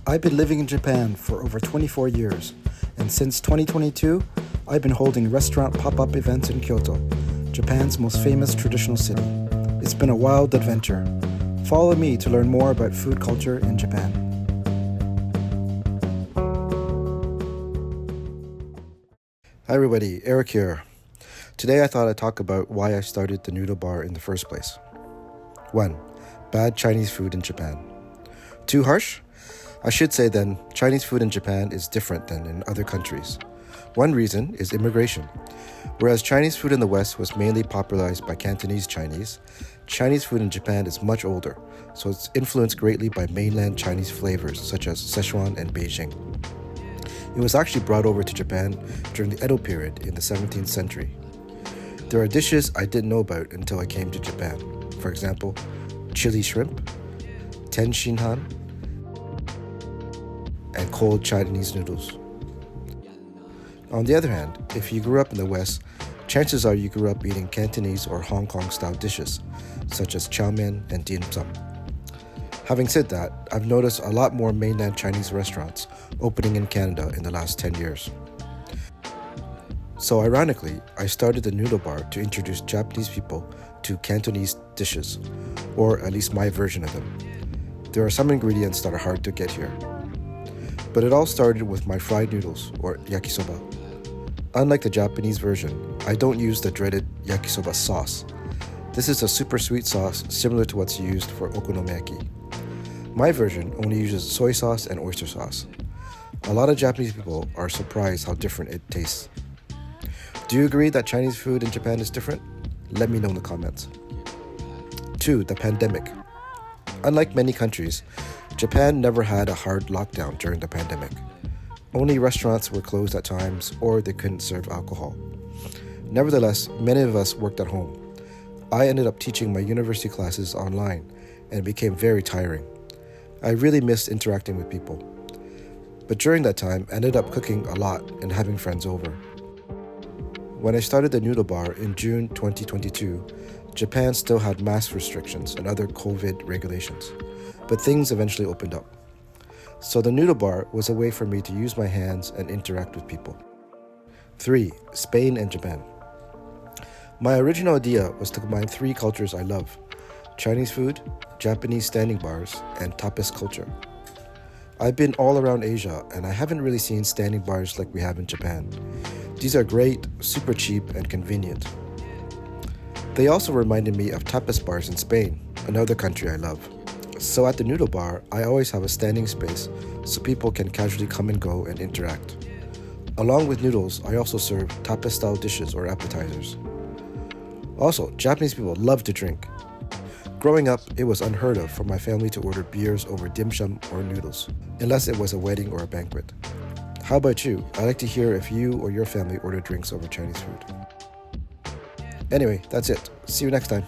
I've been living in Japan for over 24 years, and since 2022, I've been holding restaurant pop-up events in Kyoto, Japan's most famous traditional city. It's been a wild adventure. Follow me to learn more about food culture in Japan. Hi everybody, Eric here. Today I thought I'd talk about why I started the Noodle Bar in the first place. 1. Bad Chinese food in Japan. Too harsh? I should say then, Chinese food in Japan is different than in other countries. One reason is immigration. Whereas Chinese food in the West was mainly popularized by Cantonese Chinese, Chinese food in Japan is much older, so it's influenced greatly by mainland Chinese flavors such as Szechuan and Beijing. It was actually brought over to Japan during the Edo period in the 17th century. There are dishes I didn't know about until I came to Japan. For example, chili shrimp, tenshinhan, and cold Chinese noodles. On the other hand, if you grew up in the West, chances are you grew up eating Cantonese or Hong Kong-style dishes, such as chow mein and dim sum. Having said that, I've noticed a lot more mainland Chinese restaurants opening in Canada in the last 10 years. So ironically, I started the Noodle Bar to introduce Japanese people to Cantonese dishes, or at least my version of them. There are some ingredients that are hard to get here. But it all started with my fried noodles, or yakisoba. Unlike the Japanese version, I don't use the dreaded yakisoba sauce. This is a super sweet sauce similar to what's used for okonomiyaki. My version only uses soy sauce and oyster sauce. A lot of Japanese people are surprised how different it tastes. Do you agree that Chinese food in Japan is different? Let me know in the comments. 2. The pandemic. Unlike many countries, Japan never had a hard lockdown during the pandemic. Only restaurants were closed at times or they couldn't serve alcohol. Nevertheless, many of us worked at home. I ended up teaching my university classes online and it became very tiring. I really missed interacting with people. But during that time, I ended up cooking a lot and having friends over. When I started the Noodle Bar in June 2022, Japan still had mask restrictions and other COVID regulations, but things eventually opened up. So the Noodle Bar was a way for me to use my hands and interact with people. 3. Spain and Japan. My original idea was to combine 3 cultures I love: Chinese food, Japanese standing bars, and tapas culture. I've been all around Asia and I haven't really seen standing bars like we have in Japan. These are great, super cheap, and convenient. They also reminded me of tapas bars in Spain, another country I love. So at the Noodle Bar, I always have a standing space so people can casually come and go and interact. Along with noodles, I also serve tapas-style dishes or appetizers. Also, Japanese people love to drink. Growing up, it was unheard of for my family to order beers over dim sum or noodles, unless it was a wedding or a banquet. How about you? I'd like to hear if you or your family order drinks over Chinese food. Anyway, that's it. See you next time.